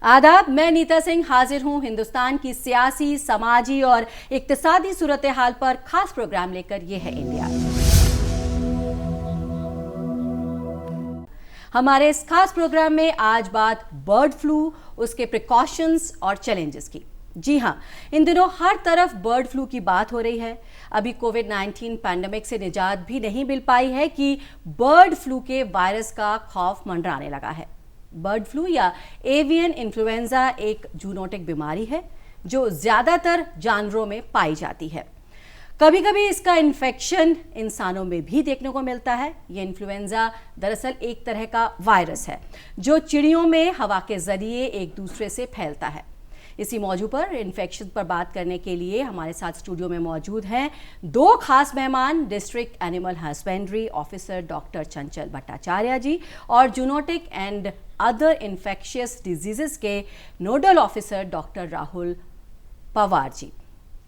आदाब, मैं नीता सिंह हाजिर हूं हिंदुस्तान की सियासी, समाजी और इक्तिसादी सूरत हाल पर खास प्रोग्राम लेकर। यह है इंडिया। हमारे इस खास प्रोग्राम में आज बात बर्ड फ्लू, उसके प्रिकॉशंस और चैलेंजेस की। जी हां, इन दिनों हर तरफ बर्ड फ्लू की बात हो रही है। अभी कोविड-19 पैंडेमिक से निजात भी नहीं मिल पाई है कि बर्ड फ्लू के वायरस का खौफ मंडराने लगा है। बर्ड फ्लू या एवियन इन्फ्लुएंजा एक जूनोटिक बीमारी है जो ज्यादातर जानवरों में पाई जाती है। कभी कभी इसका इन्फेक्शन इंसानों में भी देखने को मिलता है। यह इन्फ्लुएंजा दरअसल एक तरह का वायरस है जो चिड़ियों में हवा के जरिए एक दूसरे से फैलता है। इसी मौजू पर, इन्फेक्शन पर बात करने के लिए हमारे साथ स्टूडियो में मौजूद हैं दो खास मेहमान, district animal husbandry officer doctor Chanchal Bhattacharya ji और zoonotic and other infectious diseases के nodal officer doctor Rahul Pawar ji.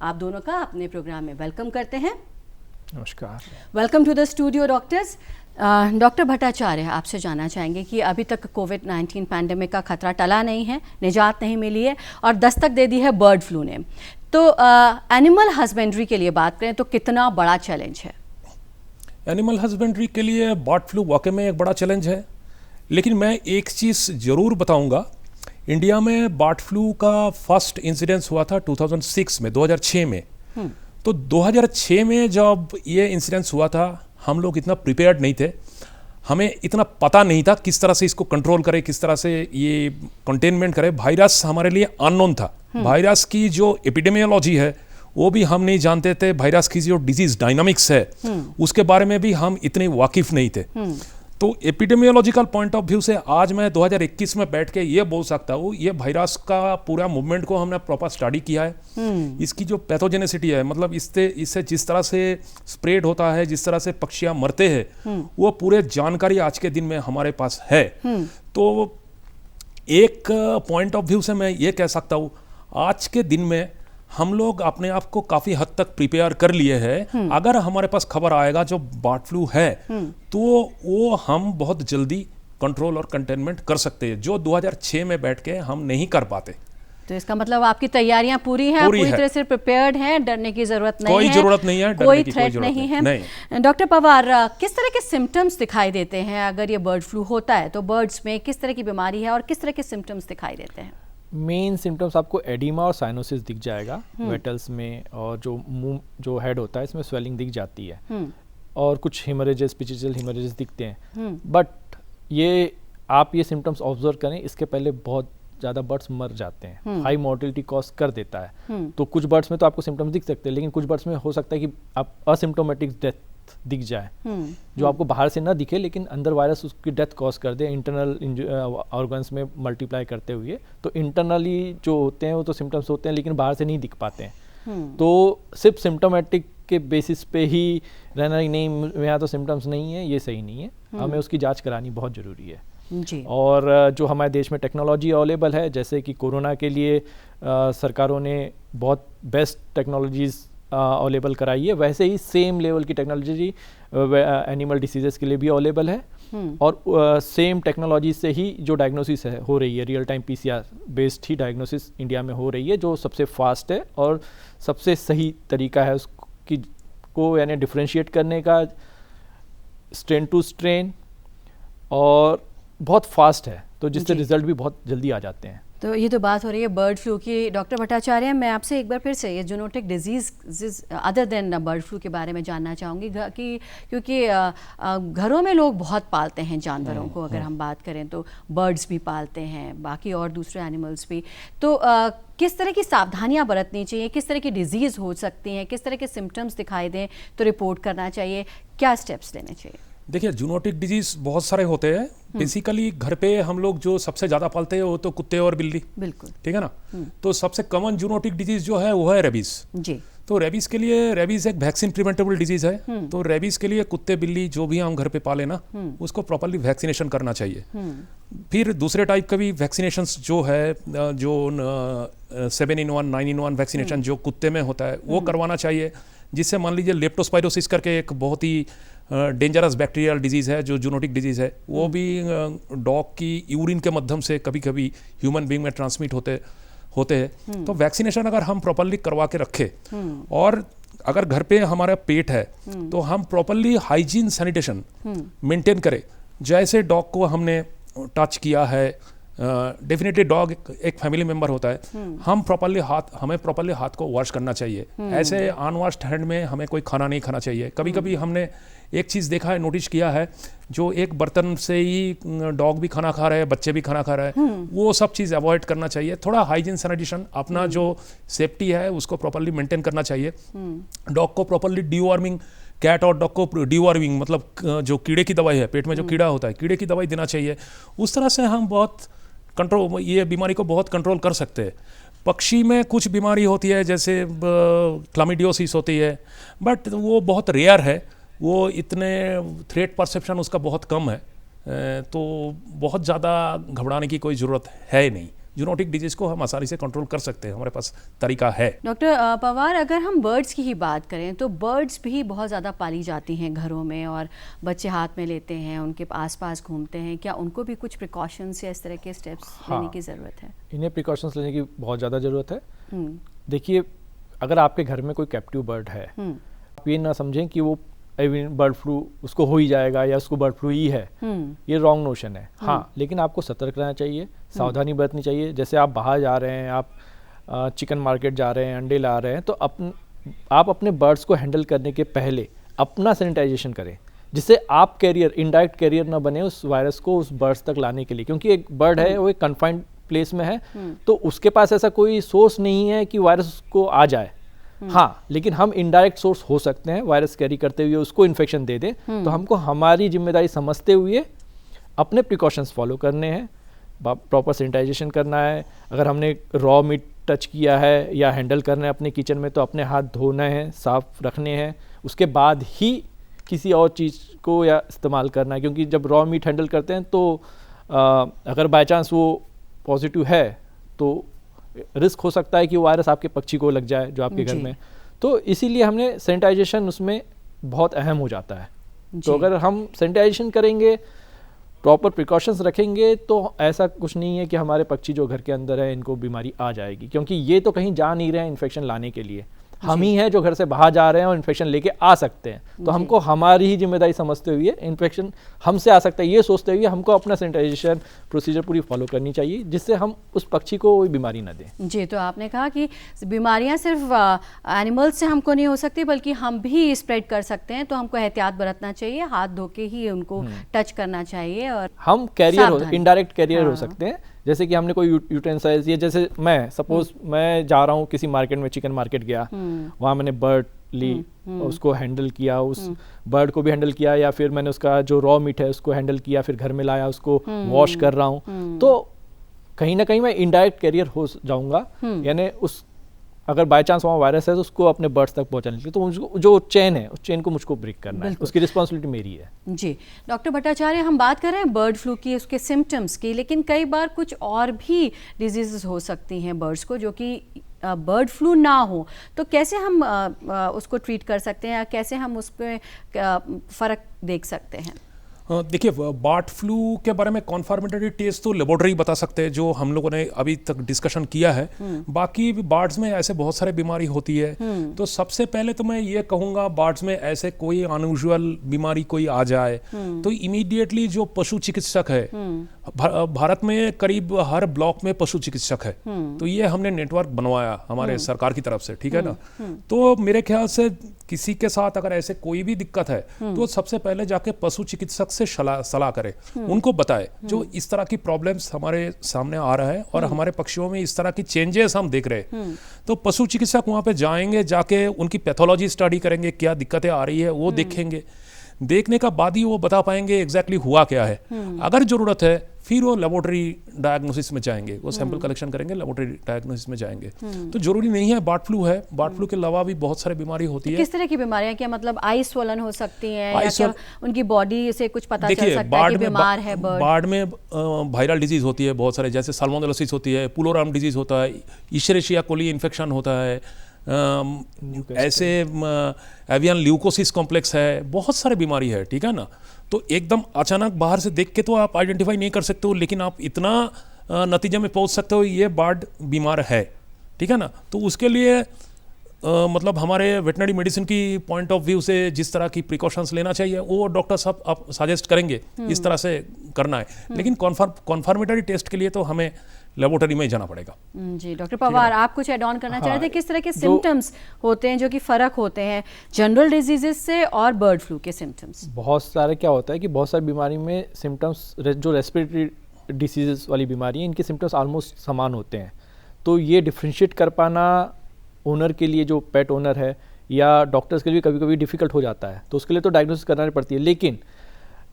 आप दोनों का अपने प्रोग्राम में वेलकम करते हैं। नमस्कार। Welcome to the studio doctors. Doctor Bhattacharya, आपसे जानना चाहेंगे कि अभी तक कोविड-19 पैंडेमिक का खतरा टला नहीं है, निजात नहीं मिली है और दस्तक दे दी है बर्ड फ्लू ने। तो एनिमल हस्बेंड्री के लिए बात करें तो कितना बड़ा चैलेंज है? एनिमल हस्बेंड्री के लिए बर्ड फ्लू वाकई में एक बड़ा चैलेंज है, लेकिन मैं एक चीज़ ज़रूर बताऊंगा। इंडिया में बर्ड फ्लू का फर्स्ट इंसिडेंस हुआ था 2006 में। तो 2006 में जब ये इंसिडेंस हुआ था, हम लोग इतना प्रिपेयर्ड नहीं थे, हमें इतना पता नहीं था किस तरह से इसको कंट्रोल करें, किस तरह से ये कंटेनमेंट करें। वायरस हमारे लिए अननोन था। वायरस की जो एपिडेमियोलॉजी है वो भी हम नहीं जानते थे। वायरस की जो डिजीज डायनामिक्स है उसके बारे में भी हम इतने वाकिफ नहीं थे। तो एपिडेमियोलॉजिकल पॉइंट ऑफ व्यू से आज मैं 2021 में बैठ के ये बोल सकता हूँ, ये वायरस का पूरा मूवमेंट को हमने प्रॉपर स्टडी किया है। इसकी जो पैथोजेनेसिटी है, मतलब इससे जिस तरह से स्प्रेड होता है, जिस तरह से पक्षियाँ मरते हैं, वो पूरे जानकारी आज के दिन में हमारे पास है। तो एक पॉइंट ऑफ व्यू से मैं ये कह सकता हूँ, आज के दिन में हम लोग अपने आप को काफी हद तक प्रिपेयर कर लिए हैं। अगर हमारे पास खबर आएगा जो बर्ड फ्लू है तो वो हम बहुत जल्दी कंट्रोल और कंटेनमेंट कर सकते हैं, जो 2006 में बैठ के हम नहीं कर पाते। तो इसका मतलब आपकी तैयारियां पूरी हैं, पूरी तरह से प्रिपेयर्ड हैं, डरने की जरूरत नहीं है, कोई जरूरत नहीं है, कोई थ्रेट नहीं है। डॉक्टर पवार, किस तरह के सिम्टम्स दिखाई देते हैं अगर ये बर्ड फ्लू होता है? तो बर्ड्स में किस तरह की बीमारी है और किस तरह के सिम्टम्स दिखाई देते हैं? मेन सिम्टम्स आपको एडिमा और साइनोसिस दिख जाएगा वेटल्स में, और जो मुंह जो हेड होता है इसमें स्वेलिंग दिख जाती है और कुछ हिमरेजेस, पिचियल हिमरेजेस दिखते हैं। बट ये आप ये सिम्टम्स ऑब्जर्व करें, इसके पहले बहुत ज़्यादा बर्ड्स मर जाते हैं, हाई मोर्टेलिटी कॉज कर देता है। तो कुछ बर्ड्स में तो आपको सिम्टम्स दिख सकते हैं, लेकिन कुछ बर्ड्स में हो सकता है कि आप असिम्टोमेटिक डेथ दिख जाए, जो आपको बाहर से ना दिखे लेकिन अंदर वायरस उसकी डेथ कॉज कर दे इंटरनल ऑर्गन्स में मल्टीप्लाई करते हुए। तो इंटरनली जो होते हैं वो तो सिम्टम्स होते हैं, लेकिन बाहर से नहीं दिख पाते हैं। तो सिर्फ सिम्टोमेटिक के बेसिस पे ही रहना ही नहीं, यहाँ तो सिम्टम्स नहीं है, ये सही नहीं है। हमें उसकी जांच करानी बहुत ज़रूरी है जी। और जो हमारे देश में टेक्नोलॉजी अवेलेबल है, जैसे कि कोरोना के लिए सरकारों ने बहुत बेस्ट टेक्नोलॉजीज़ अवेलेबल कराई है, वैसे ही सेम लेवल की टेक्नोलॉजी एनिमल डिसीजेस के लिए भी अवेलेबल है। और सेम टेक्नोलॉजी से ही जो डायग्नोसिस है हो रही है, रियल टाइम PCR बेस्ड ही डायग्नोसिस इंडिया में हो रही है, जो सबसे फास्ट है और सबसे सही तरीका है उसकी को यानी डिफ्रेंशिएट करने का, स्ट्रेन टू स्ट्रेन, और बहुत फास्ट है, तो जिससे रिजल्ट भी बहुत जल्दी आ जाते हैं। तो ये तो बात हो रही है बर्ड फ्लू की। डॉक्टर भट्टाचार्य, मैं आपसे एक बार फिर से ये zoonotic disease other than bird flu के बारे में जानना चाहूँगी कि क्योंकि घरों में लोग बहुत पालते हैं जानवरों को। अगर हम बात करें तो बर्ड्स भी पालते हैं, बाकी और दूसरे एनिमल्स भी। तो किस तरह की सावधानियां बरतनी चाहिए? किस तरह की डिजीज़ हो सकती हैं? किस तरह के सिम्टम्स दिखाई दें तो रिपोर्ट करना चाहिए? क्या स्टेप्स लेने चाहिए? देखिए, जूनोटिक डिजीज बहुत सारे होते हैं। बेसिकली घर पे हम लोग जो सबसे ज़्यादा पालते हैं वो तो कुत्ते और बिल्ली, बिल्कुल ठीक है ना। तो सबसे कॉमन जूनोटिक डिजीज जो है वो है रेबीज जी। तो रेबीज के लिए, रेबीज एक वैक्सीन प्रिवेंटेबल डिजीज है। तो रेबीज के लिए कुत्ते बिल्ली जो भी हम घर पे पाले ना, उसको प्रॉपर्ली वैक्सीनेशन करना चाहिए। फिर दूसरे टाइप का भी वैक्सीनेशन जो है, जो 7-in-1 9-in-1 वैक्सीनेशन जो कुत्ते में होता है वो करवाना चाहिए। जिससे मान लीजिए लेप्टोस्पाइरोसिस करके एक बहुत ही डेंजरस बैक्टीरियल डिजीज़ है जो जूनोटिक डिजीज़ है, वो भी डॉग की यूरिन के माध्यम से कभी कभी ह्यूमन बीइंग में ट्रांसमिट होते हैं। तो वैक्सीनेशन अगर हम प्रॉपरली करवा के रखें और अगर घर पे हमारा पेट है तो हम प्रॉपरली हाइजीन सैनिटेशन मेंटेन करें। जैसे डॉग को हमने टच किया है, डेफिनेटली डॉग एक फैमिली मेंबर होता है, हमें प्रॉपरली हाथ को वॉश करना चाहिए। ऐसे अनवॉश्ड हैंड में हमें कोई खाना नहीं खाना चाहिए। कभी कभी हमने एक चीज़ देखा है, नोटिस किया है, जो एक बर्तन से ही डॉग भी खाना खा रहे हैं, बच्चे भी खाना खा रहे हैं, वो सब चीज़ अवॉइड करना चाहिए। थोड़ा हाइजीन सैनिटेशन, अपना जो सेफ्टी है उसको प्रॉपरली मेंटेन करना चाहिए। डॉग को प्रॉपरली डीवॉर्मिंग, कैट और डॉग को डीवॉर्मिंग मतलब जो कीड़े की दवाई है, पेट में जो कीड़ा होता है, कीड़े की दवाई देना चाहिए। उस तरह से हम बहुत कंट्रोल, ये बीमारी को बहुत कंट्रोल कर सकते हैं। पक्षी में कुछ बीमारी होती है जैसे क्लामिडियोसिस होती है, बट वो बहुत रेयर है, वो इतने थ्रेट परसेप्शन उसका बहुत कम है, तो बहुत ज़्यादा घबराने की कोई ज़रूरत है नहीं। जूनोटिक डिजीज़ को हम आसानी से कंट्रोल कर सकते हैं, हमारे पास तरीका है। डॉक्टर पवार, अगर हम बर्ड्स की ही बात करें तो बर्ड्स भी बहुत ज़्यादा पाली जाती हैं घरों में और बच्चे हाथ में लेते हैं, उनके आसपास घूमते हैं। क्या उनको भी कुछ प्रिकॉशंस या इस तरह के स्टेप्स लेने की ज़रूरत है? इन्हें प्रिकॉशंस लेने की बहुत ज़्यादा ज़रूरत है। देखिए, अगर आपके घर में कोई कैप्टिव बर्ड है, आप ये ना समझें कि वो बर्ड फ्लू उसको हो ही जाएगा या उसको बर्ड फ्लू ही है, ये रॉन्ग नोशन है। हाँ, लेकिन आपको सतर्क रहना चाहिए, सावधानी बरतनी चाहिए। जैसे आप बाहर जा रहे हैं, आप चिकन मार्केट जा रहे हैं, अंडे ला रहे हैं, तो आप अपने बर्ड्स को हैंडल करने के पहले अपना सैनिटाइजेशन करें, जिससे आप कैरियर, इनडायरेक्ट कैरियर ना बने उस वायरस को उस बर्ड्स तक लाने के लिए। क्योंकि एक बर्ड है वो एक कन्फाइंड प्लेस में है, तो उसके पास ऐसा कोई सोर्स नहीं है कि वायरस को आ जाए। हाँ, लेकिन हम इनडायरेक्ट सोर्स हो सकते हैं, वायरस कैरी करते हुए उसको इन्फेक्शन दे दें। तो हमको हमारी जिम्मेदारी समझते हुए अपने प्रिकॉशंस फॉलो करने हैं, प्रॉपर सैनिटाइजेशन करना है। अगर हमने रॉ मीट टच किया है या हैंडल करना है अपने किचन में, तो अपने हाथ धोने हैं, साफ रखने हैं, उसके बाद ही किसी और चीज़ को या इस्तेमाल करना है। क्योंकि जब रॉ मीट हैंडल करते हैं तो अगर बाय चांस वो पॉजिटिव है तो रिस्क हो सकता है कि वो वायरस आपके पक्षी को लग जाए जो आपके घर में। तो इसीलिए हमने सैनिटाइजेशन उसमें बहुत अहम हो जाता है। तो अगर हम सैनिटाइजेशन करेंगे, प्रॉपर प्रिकॉशंस रखेंगे, तो ऐसा कुछ नहीं है कि हमारे पक्षी जो घर के अंदर है इनको बीमारी आ जाएगी। क्योंकि ये तो कहीं जा नहीं रहे हैं इन्फेक्शन लाने के लिए, हम ही हैं जो घर से बाहर जा रहे हैं और इन्फेक्शन लेके आ सकते हैं। तो हमको हमारी ही जिम्मेदारी समझते हुए इन्फेक्शन हमसे आ सकता है ये सोचते हुए हमको अपना सैनिटाइजेशन प्रोसीजर पूरी फॉलो करनी चाहिए, जिससे हम उस पक्षी को कोई बीमारी ना दें। जी, तो आपने कहा कि बीमारियां सिर्फ एनिमल्स से हमको नहीं हो सकती, बल्कि हम भी स्प्रेड कर सकते हैं। तो हमको एहतियात बरतना चाहिए, हाथ धो के ही उनको टच करना चाहिए। और हम कैरियर, इनडायरेक्ट कैरियर हो सकते हैं। जैसे कि हमने कोई यूटेंसिल्स, ये जैसे मैं सपोज मैं जा रहा हूँ किसी मार्केट में, चिकन मार्केट गया, वहाँ मैंने बर्ड ली, उसको हैंडल किया, उस बर्ड को भी हैंडल किया, या फिर मैंने उसका जो रॉ मीट है उसको हैंडल किया, फिर घर में लाया, उसको वॉश कर रहा हूँ, तो कहीं ना कहीं मैं इनडायरेक्ट कैरियर हो जाऊंगा। यानी उस अगर बाय चांस वहाँ वायरस है तो उसको अपने बर्ड्स तक पहुँचाने के लिए, तो उसको जो चेन है उस चेन को मुझको ब्रेक करना है, उसकी रिस्पॉन्सिबिलिटी मेरी है। जी डॉक्टर भट्टाचार्य, हम बात कर रहे हैं बर्ड फ्लू की, उसके सिम्टम्स की, लेकिन कई बार कुछ और भी डिजीजेस हो सकती हैं बर्ड्स को जो कि बर्ड फ्लू ना हो, तो कैसे हम उसको ट्रीट कर सकते हैं या कैसे हम उस पर फ़र्क देख सकते हैं? देखिए, बर्ड फ्लू के बारे में कॉन्फर्मेटरी टेस्ट तो लेबोरेटरी बता सकते हैं, जो हम लोगों ने अभी तक डिस्कशन किया है। बाकी बर्ड्स में ऐसे बहुत सारे बीमारी होती है। तो सबसे पहले तो मैं ये कहूँगा, बर्ड्स में ऐसे कोई अनयूजुअल बीमारी कोई आ जाए तो इमीडिएटली जो पशु चिकित्सक है, भारत में करीब हर ब्लॉक में पशु चिकित्सक है, तो ये हमने नेटवर्क बनवाया हमारे सरकार की तरफ से, ठीक है ना। तो मेरे ख्याल से किसी के साथ अगर ऐसे कोई भी दिक्कत है तो सबसे पहले जाके पशु चिकित्सक से सलाह करे, उनको बताए जो इस तरह की प्रॉब्लम्स हमारे सामने आ रहा है और हमारे पक्षियों में इस तरह की चेंजेस हम देख रहे हैं। तो पशु चिकित्सक वहां पे जाएंगे, जाके उनकी पैथोलॉजी स्टडी करेंगे, क्या दिक्कतें आ रही है वो देखेंगे। देखने का बाद ही वो बता पाएंगे एग्जैक्टली हुआ क्या है। अगर जरूरत है फिर वो लेबोरेटरी डायग्नोसिस में जाएंगे, वो सैंपल कलेक्शन करेंगे, लेबोरेटरी डायग्नोसिस में जाएंगे। तो जरूरी नहीं है बर्ड फ्लू है, बर्ड फ्लू के अलावा भी बहुत सारी बीमारी होती है। किस तरह की बीमारियां, क्या मतलब आई स्वलन हो सकती हैं या क्या उनकी बॉडी से कुछ पता चल सकता है कि बीमार है बर्ड? बर्ड में वायरल डिजीज होती है बहुत सारे, जैसे साल्मोनेलोसिस होती है, पुलोराम डिजीज होता है, इशेरिशिया कोली इन्फेक्शन होता है, ऐसे एवियन ल्यूकोसिस कॉम्प्लेक्स है, बहुत सारे बीमारी है, ठीक है ना। तो एकदम अचानक बाहर से देख के तो आप आइडेंटिफाई नहीं कर सकते हो, लेकिन आप इतना नतीजे में पहुंच सकते हो ये बर्ड बीमार है, ठीक है ना। तो उसके लिए मतलब हमारे वेटनरी मेडिसिन की पॉइंट ऑफ व्यू से जिस तरह की प्रिकॉशंस लेना चाहिए वो डॉक्टर साहब आप सजेस्ट करेंगे इस तरह से करना है। लेकिन कॉन्फर्मेटरी टेस्ट के लिए तो हमें लेबोरेटरी में जाना पड़ेगा। जी डॉक्टर पवार, आप कुछ ऐड ऑन करना चाह रहे थे? किस तरह के सिम्टम्स होते हैं जो कि फ़र्क होते हैं जनरल डिजीजेस से और बर्ड फ्लू के सिम्टम्स? बहुत सारे क्या होता है कि बहुत सारी बीमारी में सिम्टम्स जो रेस्पिरेटरी डिसीजेस वाली बीमारी है इनके सिम्टम्स ऑलमोस्ट समान होते हैं। तो ये डिफ्रेंशिएट कर पाना ओनर के लिए, जो पेट ओनर है या डॉक्टर्स के लिए कभी कभी डिफ़िकल्ट हो जाता है, तो उसके लिए तो डायग्नोसिस करना पड़ती है। लेकिन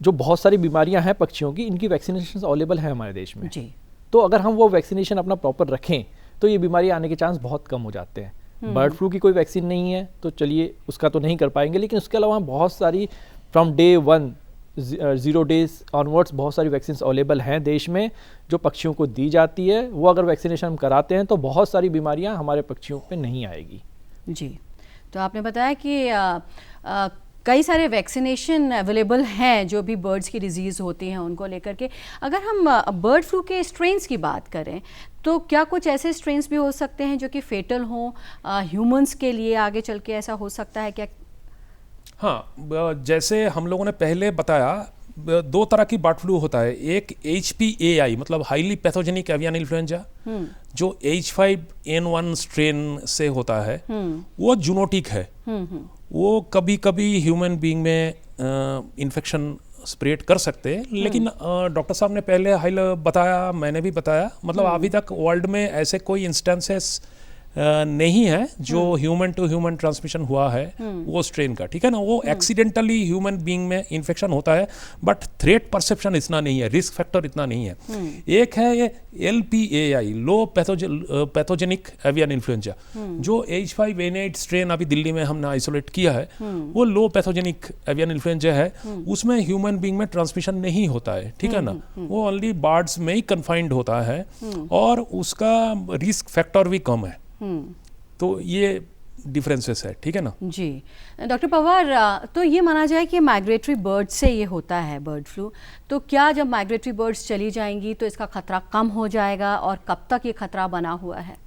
जो बहुत सारी बीमारियां हैं पक्षियों की, इनकी वैक्सीनेशन अवेलेबल है हमारे देश में जी। तो अगर हम वो वैक्सीनेशन अपना प्रॉपर रखें तो ये बीमारी आने के चांस बहुत कम हो जाते हैं। बर्ड फ्लू की कोई वैक्सीन नहीं है तो चलिए उसका तो नहीं कर पाएंगे, लेकिन उसके अलावा बहुत सारी फ्रॉम डे 1 0 डेज ऑनवर्ड्स बहुत सारी वैक्सीन अवेलेबल हैं देश में जो पक्षियों को दी जाती है। वो अगर वैक्सीनेशन हम कराते हैं तो बहुत सारी बीमारियां हमारे पक्षियों पे नहीं आएगी। जी, तो आपने बताया कि कई सारे वैक्सीनेशन अवेलेबल हैं जो भी बर्ड्स की डिजीज़ होती हैं उनको लेकर के। अगर हम बर्ड फ्लू के स्ट्रेन्स की बात करें तो क्या कुछ ऐसे स्ट्रेन्स भी हो सकते हैं जो कि फेटल हों ह्यूमंस के लिए? आगे चल के ऐसा हो सकता है क्या? हाँ, जैसे हम लोगों ने पहले बताया 2 तरह की बर्ड फ्लू होता है। एक HPAI मतलब हाईली पैथोजेनिक एवियन इन्फ्लुएंजा जो H5N1 स्ट्रेन से होता है, वो जूनोटिक है। वो कभी कभी ह्यूमन बीइंग में इन्फेक्शन स्प्रेड कर सकते हैं, लेकिन डॉक्टर साहब ने पहले बताया, मैंने भी बताया, मतलब अभी तक वर्ल्ड में ऐसे कोई इंस्टेंसेस नहीं है जो ह्यूमन टू ह्यूमन ट्रांसमिशन हुआ है वो स्ट्रेन का, ठीक है ना। वो एक्सीडेंटली ह्यूमन बीइंग में इन्फेक्शन होता है, बट थ्रेट परसेप्शन इतना नहीं है, रिस्क फैक्टर इतना नहीं है। एक है ये LPAI लो पैथोजेनिक एवियन इन्फ्लुएंजा जो H5N8 स्ट्रेन अभी दिल्ली में हमने आइसोलेट किया है, वो लो पैथोजेनिक एवियन इन्फ्लुएंजा है। उसमें ह्यूमन बीइंग में ट्रांसमिशन नहीं होता है, ठीक है ना। वो ओनली बर्ड्स में ही कन्फाइंड होता है और उसका रिस्क फैक्टर भी कम है। तो ये डिफरेंसेस है, ठीक है ना। जी डॉक्टर पवार, तो ये माना जाए कि माइग्रेटरी बर्ड्स से ये होता है बर्ड फ्लू, तो क्या जब माइग्रेटरी बर्ड्स चली जाएंगी तो इसका खतरा कम हो जाएगा और कब तक ये खतरा बना हुआ है?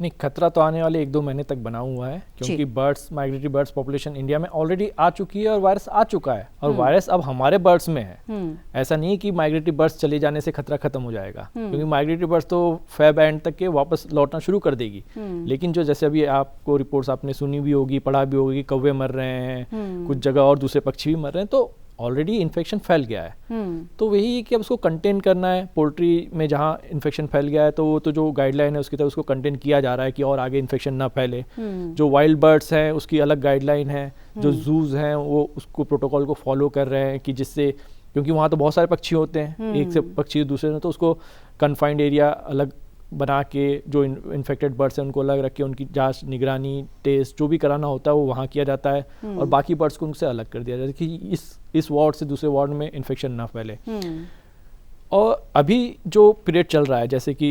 नहीं, खतरा तो आने वाले 1-2 महीने तक बना हुआ है क्योंकि birds, migratory birds population India में ऑलरेडी आ चुकी है और वायरस आ चुका है और वायरस अब हमारे बर्ड्स में है। ऐसा नहीं कि माइग्रेटरी बर्ड्स चले जाने से खतरा खत्म हो जाएगा, क्योंकि माइग्रेटरी बर्ड्स तो फेब एंड तक के वापस लौटना शुरू कर देगी। लेकिन जो जैसे अभी आपको रिपोर्ट्स आपने सुनी भी होगी, पढ़ा भी होगी, कौवे मर रहे हैं, कुछ जगह और दूसरे पक्षी भी मर रहे हैं, तो ऑलरेडी इन्फेक्शन फैल गया है। तो वही है कि अब उसको कंटेन करना है। पोल्ट्री में जहाँ इन्फेक्शन फैल गया है तो वो तो जो गाइडलाइन है उसकी तरह उसको कंटेन किया जा रहा है कि और आगे इन्फेक्शन ना फैले। जो वाइल्ड बर्ड्स हैं उसकी अलग गाइडलाइन है, जो जूज हैं वो उसको प्रोटोकॉल को फॉलो कर रहे हैं कि जिससे, क्योंकि वहाँ तो बहुत सारे पक्षी होते हैं, एक से पक्षी दूसरे में, तो उसको कन्फाइंड एरिया अलग बना के जो इन्फेक्टेड बर्ड्स हैं उनको अलग रख के उनकी जांच, निगरानी, टेस्ट जो भी कराना होता है वो वहाँ किया जाता है और बाकी बर्ड्स को उनसे अलग कर दिया जाता है कि इस वार्ड से दूसरे वार्ड में इन्फेक्शन ना फैले। और अभी जो पीरियड चल रहा है जैसे कि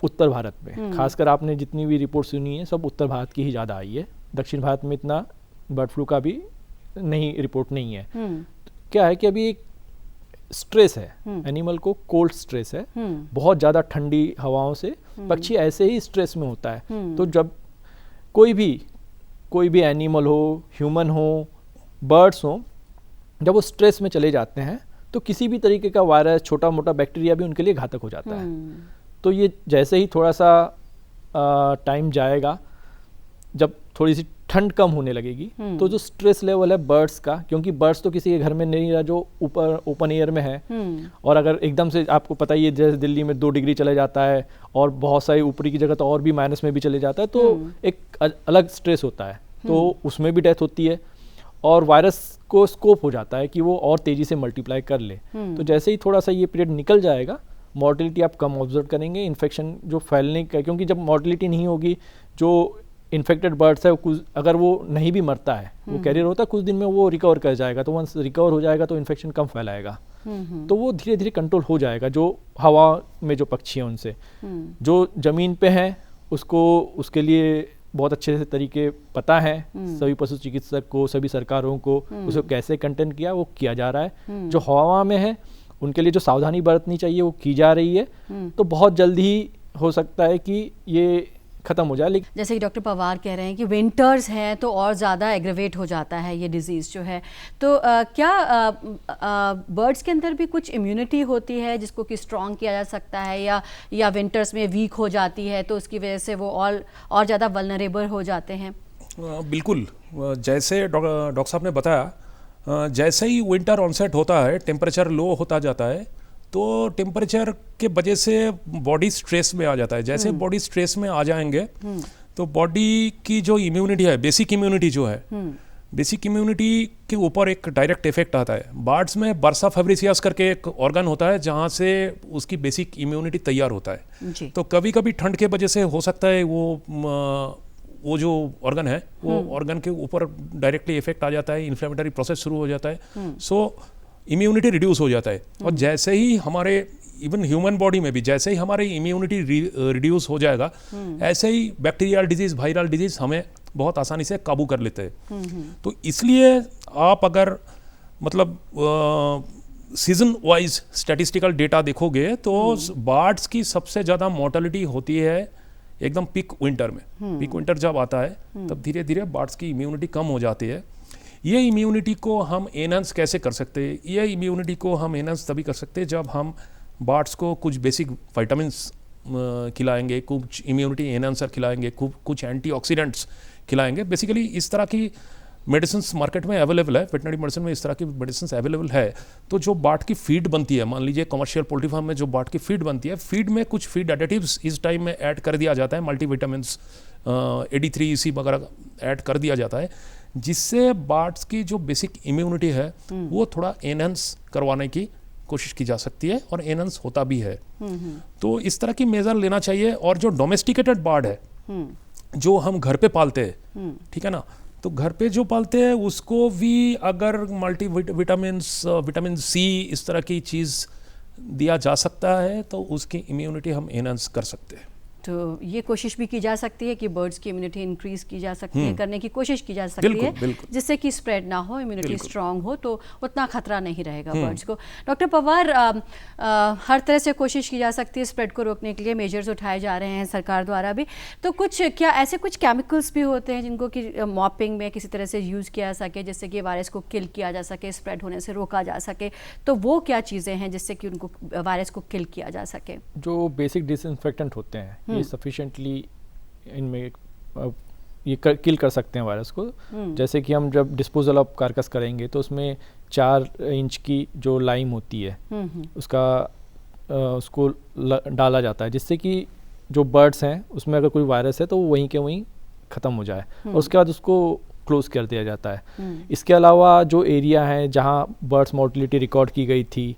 उत्तर भारत में, खासकर आपने जितनी भी रिपोर्ट सुनी है सब उत्तर भारत की ही ज़्यादा आई है, दक्षिण भारत में इतना बर्ड फ्लू का भी रिपोर्ट नहीं है। क्या है कि अभी एक स्ट्रेस है, एनिमल को कोल्ड स्ट्रेस है, बहुत ज़्यादा ठंडी हवाओं से पक्षी ऐसे ही स्ट्रेस में होता है। तो जब कोई भी एनिमल हो, ह्यूमन हो, बर्ड्स हो, जब वो स्ट्रेस में चले जाते हैं तो किसी भी तरीके का वायरस, छोटा मोटा बैक्टीरिया भी उनके लिए घातक हो जाता है। तो ये जैसे ही थोड़ा सा टाइम जाएगा, जब थोड़ी सी ठंड कम होने लगेगी तो जो स्ट्रेस लेवल है बर्ड्स का, क्योंकि बर्ड्स तो किसी के घर में नहीं रहा जो ऊपर ओपन एयर में है, और अगर एकदम से आपको पता ही है जैसे दिल्ली में 2 डिग्री चले जाता है और बहुत सारी ऊपरी की जगह तो और भी माइनस में भी चले जाता है, तो एक अलग स्ट्रेस होता है, तो उसमें भी डेथ होती है और वायरस को स्कोप हो जाता है कि वो और तेज़ी से मल्टीप्लाई कर ले। तो जैसे ही थोड़ा सा ये पीरियड निकल जाएगा, मॉर्टेलिटी आप कम ऑब्जर्व करेंगे, इन्फेक्शन जो फैलने का, क्योंकि जब मॉर्टेलिटी नहीं होगी, जो इन्फेक्टेड बर्ड्स है कुछ अगर वो नहीं भी मरता है, वो कैरियर होता है, कुछ दिन में वो रिकवर कर जाएगा, तो वंस रिकवर हो जाएगा तो इन्फेक्शन कम फैलाएगा, तो वो धीरे धीरे कंट्रोल हो जाएगा। जो हवा में जो पक्षी हैं उनसे, जो ज़मीन पे हैं उसको, उसके लिए बहुत अच्छे से तरीके पता है सभी पशु चिकित्सक को, सभी सरकारों को, उसको कैसे कंटेन किया वो किया जा रहा है। जो हवा में है उनके लिए जो सावधानी बरतनी चाहिए वो की जा रही है। तो बहुत जल्दी ही हो सकता है कि ये खत्म हो जाए। लेकिन जैसे कि डॉक्टर पवार कह रहे हैं कि विंटर्स हैं तो और ज़्यादा एग्रेवेट हो जाता है ये डिजीज़ जो है, तो क्या बर्ड्स के अंदर भी कुछ इम्यूनिटी होती है जिसको कि स्ट्रॉन्ग किया जा सकता है, या विंटर्स में वीक हो जाती है तो उसकी वजह से वो और ज़्यादा वल्नरेबल हो जाते हैं? बिल्कुल, जैसे डॉक्टर साहब ने बताया, जैसे ही विंटर ऑनसेट होता है, टेम्परेचर लो होता जाता है, तो टेम्परेचर के वजह से बॉडी स्ट्रेस में आ जाता है। जैसे बॉडी स्ट्रेस में आ जाएंगे तो बॉडी की जो इम्यूनिटी है, बेसिक इम्यूनिटी जो है, बेसिक इम्यूनिटी के ऊपर एक डायरेक्ट इफेक्ट आता है। बर्ड्स में बर्सा फेब्रिसियस करके एक ऑर्गन होता है जहाँ से उसकी बेसिक इम्यूनिटी तैयार होता है। तो कभी कभी ठंड के वजह से हो सकता है वो जो ऑर्गन है वो ऑर्गन के ऊपर डायरेक्टली इफेक्ट आ जाता है, इन्फ्लेमेटरी प्रोसेस शुरू हो जाता है, सो इम्यूनिटी रिड्यूस हो जाता है। और जैसे ही हमारे इवन ह्यूमन बॉडी में भी जैसे ही हमारी इम्यूनिटी रिड्यूस हो जाएगा, ऐसे ही बैक्टीरियल डिजीज, वायरल डिजीज हमें बहुत आसानी से काबू कर लेते हैं। तो इसलिए आप अगर मतलब सीजन वाइज स्टैटिस्टिकल डेटा देखोगे तो बर्ड्स की सबसे ज़्यादा मोर्टेलिटी होती है एकदम पीक विंटर में। पीक विंटर जब आता है तब धीरे धीरे बर्ड्स की इम्यूनिटी कम हो जाती है। ये इम्यूनिटी को हम एनहांस कैसे कर सकते हैं? ये इम्यूनिटी को हम एनहांस तभी कर सकते हैं जब हम बर्ड्स को कुछ बेसिक विटामिन्स खिलाएंगे, कुछ इम्यूनिटी एनहांसर खिलाएंगे, कुछ एंटीऑक्सीडेंट्स खिलाएंगे। बेसिकली इस तरह की मेडिसिन मार्केट में अवेलेबल है, वेटनरी मेडिसिन में इस तरह की मेडिसिन अवेलेबल है। तो जो बर्ड की फीड बनती है, मान लीजिए कमर्शियल पोल्ट्री फार्म में जो बर्ड की फीड बनती है, फीड में कुछ फीड एडिटिव्स इस टाइम में ऐड कर दिया जाता है, मल्टीविटामिन्स, AD3 वगैरह ऐड कर दिया जाता है, जिससे बर्ड्स की जो बेसिक इम्यूनिटी है वो थोड़ा एनहांस करवाने की कोशिश की जा सकती है और एनहांस होता भी है। तो इस तरह की मेजर लेना चाहिए। और जो डोमेस्टिकेटेड बर्ड है जो हम घर पे पालते हैं, ठीक है ना, तो घर पे जो पालते हैं उसको भी अगर विटामिन C इस तरह की चीज़ दिया जा सकता है तो उसकी इम्यूनिटी हम एनहांस कर सकते हैं। तो ये कोशिश भी की जा सकती है कि बर्ड्स की इम्यूनिटी इंक्रीज की जा सकती है, करने की कोशिश की जा सकती है, जिससे कि स्प्रेड ना हो, इम्यूनिटी स्ट्रांग हो, तो उतना खतरा नहीं रहेगा बर्ड्स को। डॉक्टर पवार, हर तरह से कोशिश की जा सकती है स्प्रेड को रोकने के लिए, मेजर्स उठाए जा रहे हैं सरकार द्वारा भी। तो क्या ऐसे कुछ केमिकल्स भी होते हैं जिनको कि मॉपिंग में किसी तरह से यूज़ किया जा सके, जिससे कि वायरस को किल किया जा सके, स्प्रेड होने से रोका जा सके? तो वो क्या चीज़ें हैं जिससे कि उनको वायरस को किल किया जा सके? जो बेसिक डिसइंफेक्टेंट होते हैं ये सफिशिएंटली इनमें ये किल कर सकते हैं वायरस को। जैसे कि हम जब डिस्पोजल ऑफ कार्कस करेंगे तो उसमें 4 इंच की जो लाइम होती है उसको डाला जाता है, जिससे कि जो बर्ड्स हैं उसमें अगर कोई वायरस है तो वो वहीं के वहीं ख़त्म हो जाए, और उसके बाद उसको क्लोज कर दिया जाता है। इसके अलावा जो एरिया है जहाँ बर्ड्स मोर्टेलिटी रिकॉर्ड की गई थी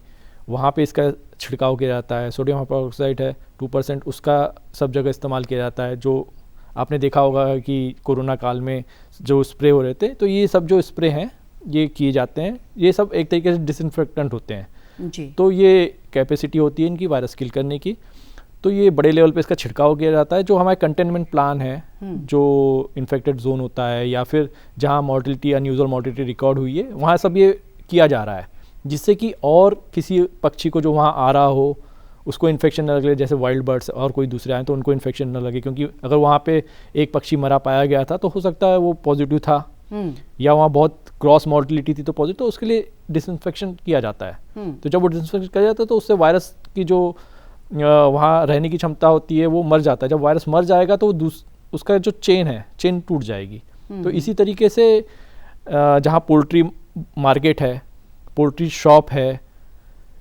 वहाँ पे इसका छिड़काव किया जाता है। सोडियम हाइपोक्साइड है 2%, उसका सब जगह इस्तेमाल किया जाता है। जो आपने देखा होगा कि कोरोना काल में जो स्प्रे हो रहे थे, तो ये सब जो स्प्रे हैं ये किए जाते हैं, ये सब एक तरीके से डिसइंफेक्टेंट होते हैं जी। तो ये कैपेसिटी होती है इनकी वायरस किल करने की। तो ये बड़े लेवल पे इसका छिड़काव किया जाता है। जो हमारे कंटेनमेंट प्लान है, जो इन्फेक्टेड जोन होता है या फिर जहाँ मॉर्टेलिटी अनयूजुअल मॉर्टेलिटी रिकॉर्ड हुई है वहाँ सब ये किया जा रहा है, जिससे कि और किसी पक्षी को जो वहाँ आ रहा हो उसको इन्फेक्शन न लगे। जैसे वाइल्ड बर्ड्स और कोई दूसरे आए तो उनको इन्फेक्शन न लगे, क्योंकि अगर वहाँ पे एक पक्षी मरा पाया गया था तो हो सकता है वो पॉजिटिव था, या वहाँ बहुत क्रॉस मॉर्टेलिटी थी तो पॉजिटिव, तो उसके लिए डिसइंफेक्शन किया जाता है। तो जब वो डिसइंफेक्शन किया जाता है तो उससे वायरस की जो वहाँ रहने की क्षमता होती है वो मर जाता है। जब वायरस मर जाएगा तो उसका जो चेन टूट जाएगी। तो इसी तरीके से जहाँ पोल्ट्री मार्केट है, पोल्ट्री शॉप है,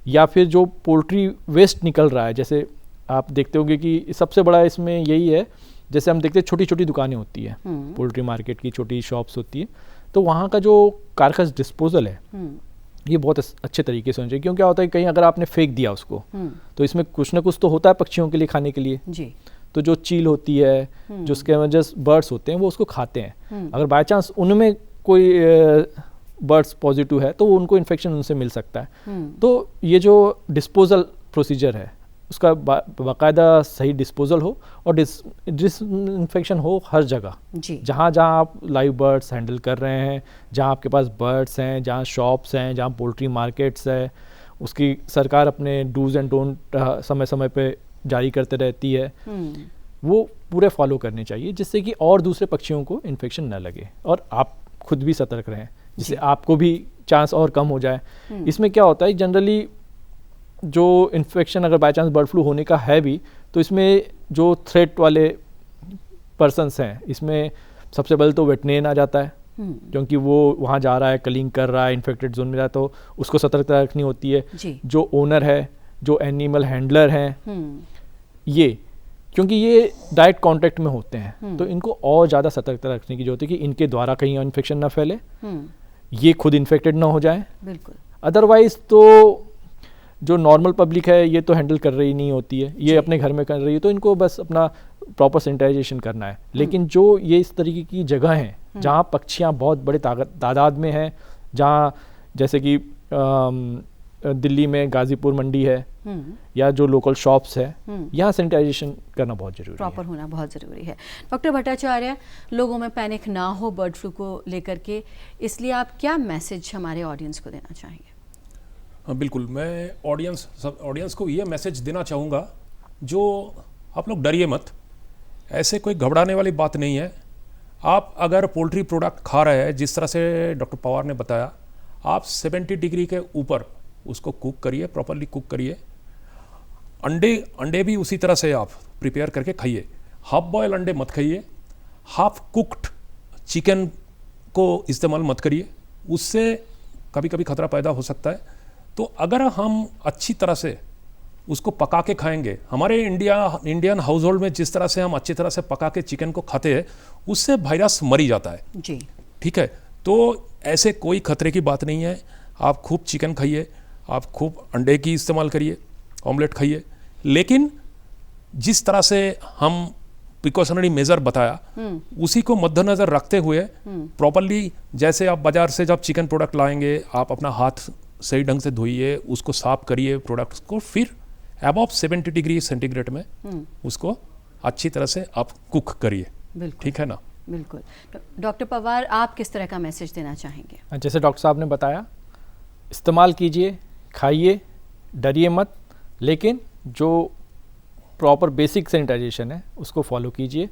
या फिर जो पोल्ट्री वेस्ट निकल रहा है, जैसे आप देखते होंगे कि सबसे बड़ा इसमें यही है, जैसे हम देखते हैं छोटी छोटी दुकानें होती है, पोल्ट्री मार्केट की छोटी शॉप्स होती है, तो वहाँ का जो कार्कस डिस्पोजल है ये बहुत अच्छे तरीके से होना चाहिए। क्योंकि क्या होता है कहीं अगर आपने फेंक दिया उसको तो इसमें कुछ ना कुछ तो होता है पक्षियों के लिए खाने के लिए जी। तो जो चील होती है, जो स्कैवेंजर्स बर्ड्स होते हैं वो उसको खाते हैं। अगर बाय चांस उनमें कोई बर्ड्स पॉजिटिव है तो उनको इन्फेक्शन उनसे मिल सकता है। तो ये जो डिस्पोजल प्रोसीजर है उसका बाकायदा सही डिस्पोजल हो और डिसइंफेक्शन हो हर जगह। जी। जहाँ जहाँ आप लाइव बर्ड्स हैंडल कर रहे हैं, जहाँ आपके पास बर्ड्स हैं, जहाँ शॉप्स हैं, जहाँ पोल्ट्री मार्केट्स है, उसकी सरकार अपने डूज एंड डोंट समय समय पे जारी करते रहती है, वो पूरे फॉलो करने चाहिए, जिससे कि और दूसरे पक्षियों को इन्फेक्शन न लगे और आप खुद भी सतर्क रहें, जिससे आपको भी चांस और कम हो जाए। इसमें क्या होता है जनरली, जो इन्फेक्शन अगर बाय चांस बर्ड फ्लू होने का है भी, तो इसमें जो थ्रेट वाले पर्सन्स हैं, इसमें सबसे पहले तो वेटनेरियन आ जाता है, क्योंकि वो वहाँ जा रहा है, कलिंग कर रहा है, इन्फेक्टेड जोन में रहा है, तो उसको सतर्कता रखनी होती है। जो ओनर है, जो एनिमल हैंडलर हैं, ये क्योंकि ये डायरेक्ट कांटेक्ट में होते हैं, तो इनको और ज़्यादा सतर्कता रखने की जरूरत है कि इनके द्वारा कहीं इन्फेक्शन ना फैले, ये खुद इन्फेक्टेड ना हो जाए। बिल्कुल। अदरवाइज तो जो नॉर्मल पब्लिक है ये तो हैंडल कर रही नहीं होती है, ये अपने घर में कर रही है, तो इनको बस अपना प्रॉपर सैनिटाइजेशन करना है। लेकिन जो ये इस तरीके की जगह हैं जहाँ पक्षियाँ बहुत बड़े तादाद में हैं, जहाँ जैसे कि दिल्ली में गाजीपुर मंडी है या जो लोकल शॉप्स है, यहाँ सैनिटाइजेशन करना बहुत जरूरी है, प्रॉपर होना बहुत ज़रूरी है। डॉक्टर भट्टाचार्य, लोगों में पैनिक ना हो बर्ड फ्लू को लेकर के, इसलिए आप क्या मैसेज हमारे ऑडियंस को देना चाहेंगे? हाँ बिल्कुल, मैं ऑडियंस को ये मैसेज देना चाहूँगा, जो आप लोग डरिए मत, ऐसे कोई घबराने वाली बात नहीं है। आप अगर पोल्ट्री प्रोडक्ट खा रहे हैं, जिस तरह से डॉक्टर पवार ने बताया, आप 70 डिग्री के ऊपर उसको कुक करिए, प्रॉपरली कुक करिए। अंडे भी उसी तरह से आप प्रिपेयर करके खाइए। हाफ बॉयल अंडे मत खाइए, हाफ कुक्ड चिकन को इस्तेमाल मत करिए, उससे कभी कभी खतरा पैदा हो सकता है। तो अगर हम अच्छी तरह से उसको पका के खाएंगे, हमारे इंडियन हाउस होल्ड में जिस तरह से हम अच्छी तरह से पका के चिकन को खाते हैं, उससे वायरस मर ही जाता है जी। ठीक है, तो ऐसे कोई खतरे की बात नहीं है। आप खूब चिकन खाइए, आप खूब अंडे की इस्तेमाल करिए, ऑमलेट खाइए, लेकिन जिस तरह से हम प्रिकॉशनरी मेजर बताया, उसी को मद्देनजर रखते हुए प्रॉपरली, जैसे आप बाजार से जब चिकन प्रोडक्ट लाएंगे, आप अपना हाथ सही ढंग से धोइए, उसको साफ करिए प्रोडक्ट्स को, फिर अबव 70 डिग्री सेंटीग्रेड में उसको अच्छी तरह से आप कुक करिए, ठीक है ना? बिल्कुल। डॉक्टर पवार, आप किस तरह का मैसेज देना चाहेंगे? जैसे डॉक्टर साहब ने बताया, इस्तेमाल कीजिए, खाइए, डरिए मत, लेकिन जो प्रॉपर बेसिक सैनिटाइजेशन है उसको फॉलो कीजिए।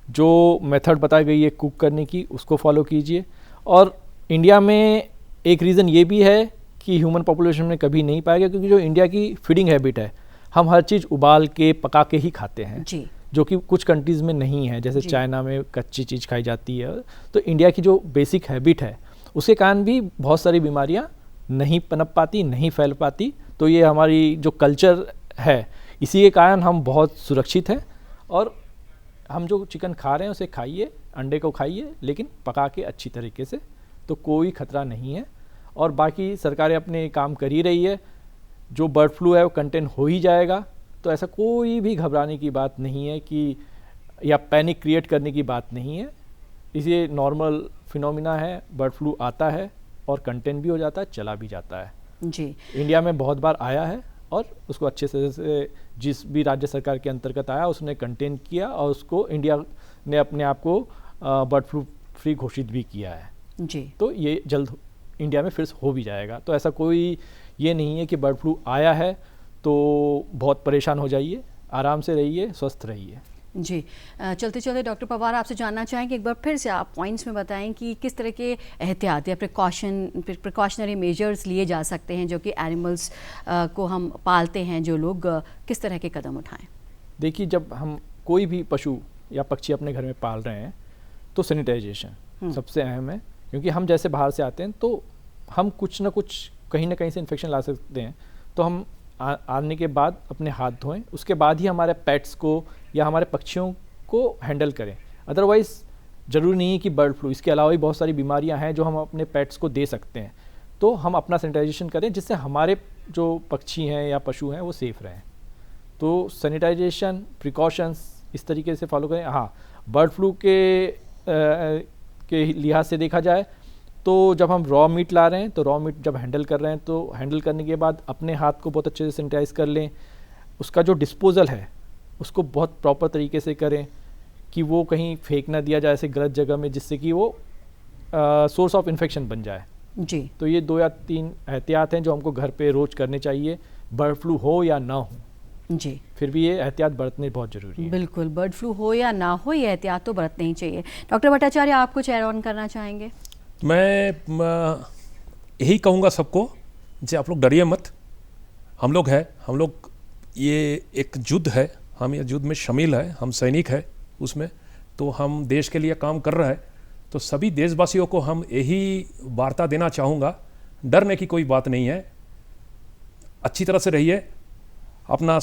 जो मेथड बताई गई है कुक करने की, उसको फॉलो कीजिए। और इंडिया में एक रीज़न ये भी है कि ह्यूमन पॉपुलेशन में कभी नहीं पाएगा, क्योंकि जो इंडिया की फीडिंग हैबिट है, हम हर चीज़ उबाल के पका के ही खाते हैं जी। जो कि कुछ कंट्रीज़ में नहीं है, जैसे चाइना में कच्ची चीज़ खाई जाती है। तो इंडिया की जो बेसिक हैबिट है, उसके कारण भी बहुत सारी बीमारियाँ नहीं पनप पाती, नहीं फैल पाती। तो ये हमारी जो कल्चर है, इसी के कारण हम बहुत सुरक्षित हैं। और हम जो चिकन खा रहे हैं उसे खाइए, अंडे को खाइए, लेकिन पका के अच्छी तरीके से, तो कोई खतरा नहीं है। और बाकी सरकारें अपने काम कर ही रही है, जो बर्ड फ्लू है वो कंटेन हो ही जाएगा। तो ऐसा कोई भी घबराने की बात नहीं है कि, या पैनिक क्रिएट करने की बात नहीं है। इसे नॉर्मल फिनोमिना है, बर्ड फ्लू आता है और कंटेन भी हो जाता है, चला भी जाता है जी। इंडिया में बहुत बार आया है और उसको अच्छे से जिस भी राज्य सरकार के अंतर्गत आया उसने कंटेन किया, और उसको इंडिया ने अपने आप को बर्ड फ्लू फ्री घोषित भी किया है जी। तो ये जल्द इंडिया में फिर हो भी जाएगा। तो ऐसा कोई ये नहीं है कि बर्ड फ्लू आया है तो बहुत परेशान हो जाइए, आराम से रहिए, स्वस्थ रहिए। जी। चलते चलते डॉक्टर पवार, आपसे जानना चाहेंगे, एक बार फिर से आप पॉइंट्स में बताएं कि किस तरह के एहतियात या प्रिकॉशनरी मेजर्स लिए जा सकते हैं जो कि एनिमल्स को हम पालते हैं, जो लोग किस तरह के कदम उठाएं? देखिए, जब हम कोई भी पशु या पक्षी अपने घर में पाल रहे हैं तो सैनिटाइजेशन सबसे अहम है, क्योंकि हम जैसे बाहर से आते हैं तो हम कुछ ना कुछ कहीं ना कहीं से इन्फेक्शन ला सकते हैं। तो हम आने के बाद अपने हाथ धोएं, उसके बाद ही हमारे पेट्स को या हमारे पक्षियों को हैंडल करें। अदरवाइज़ ज़रूरी नहीं है कि बर्ड फ्लू, इसके अलावा भी बहुत सारी बीमारियां हैं जो हम अपने पेट्स को दे सकते हैं। तो हम अपना सैनिटाइजेशन करें, जिससे हमारे जो पक्षी हैं या पशु हैं वो सेफ़ रहें। तो सैनिटाइजेशन प्रिकॉशंस इस तरीके से फॉलो करें। हाँ, बर्ड फ्लू के लिहाज से देखा जाए तो जब हम रॉ मीट ला रहे हैं, तो रॉ मीट जब हैंडल कर रहे हैं तो हैंडल करने के बाद अपने हाथ को बहुत अच्छे से सैनिटाइज कर लें। उसका जो डिस्पोजल है उसको बहुत प्रॉपर तरीके से करें कि वो कहीं फेंक ना दिया जाए ऐसे गलत जगह में, जिससे कि वो सोर्स ऑफ इन्फेक्शन बन जाए। जी। तो ये 2 या 3 एहतियात हैं जो हमको घर पे रोज करने चाहिए, बर्ड फ्लू हो या ना हो। जी, फिर भी ये एहतियात बरतने बहुत ज़रूरी है। बिल्कुल, बर्ड फ्लू हो या ना हो ये एहतियात तो बरतने ही चाहिए। डॉक्टर भट्टाचार्य, आप कुछ ऐड ऑन करना चाहेंगे? मैं यही कहूँगा सबको, जे आप लोग डरिए मत, हम लोग ये एक युद्ध है, हम ये युद्ध में शामिल है, हम सैनिक है उसमें, तो हम देश के लिए काम कर रहे हैं। तो सभी देशवासियों को हम यही वार्ता देना चाहूँगा, डरने की कोई बात नहीं है, अच्छी तरह से रहिए, अपना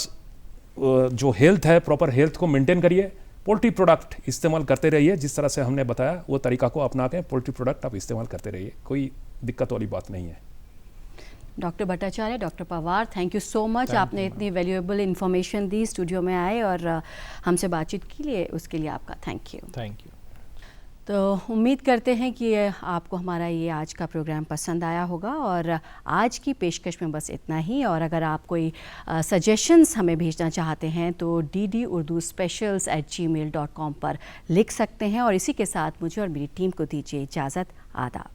जो हेल्थ है प्रॉपर हेल्थ को मेंटेन करिए, पोल्ट्री प्रोडक्ट इस्तेमाल करते रहिए, जिस तरह से हमने बताया वो तरीका को अपना के पोल्ट्री प्रोडक्ट आप इस्तेमाल करते रहिए, कोई दिक्कत वाली बात नहीं है। Doctor Bhattacharya, doctor Pawar, thank you so much, आपने इतनी वैल्यूएबल इन्फॉर्मेशन दी, स्टूडियो में आए और हमसे बातचीत के लिए, उसके लिए आपका थैंक यू। Thank you. तो उम्मीद करते हैं कि आपको हमारा ये आज का प्रोग्राम पसंद आया होगा और आज की पेशकश में बस इतना ही। और अगर आप कोई सजेशंस हमें भेजना चाहते हैं तो ddurduspecials@gmail.com पर लिख सकते हैं। और इसी के साथ मुझे और मेरी टीम को दीजिए इजाज़त। आदाब।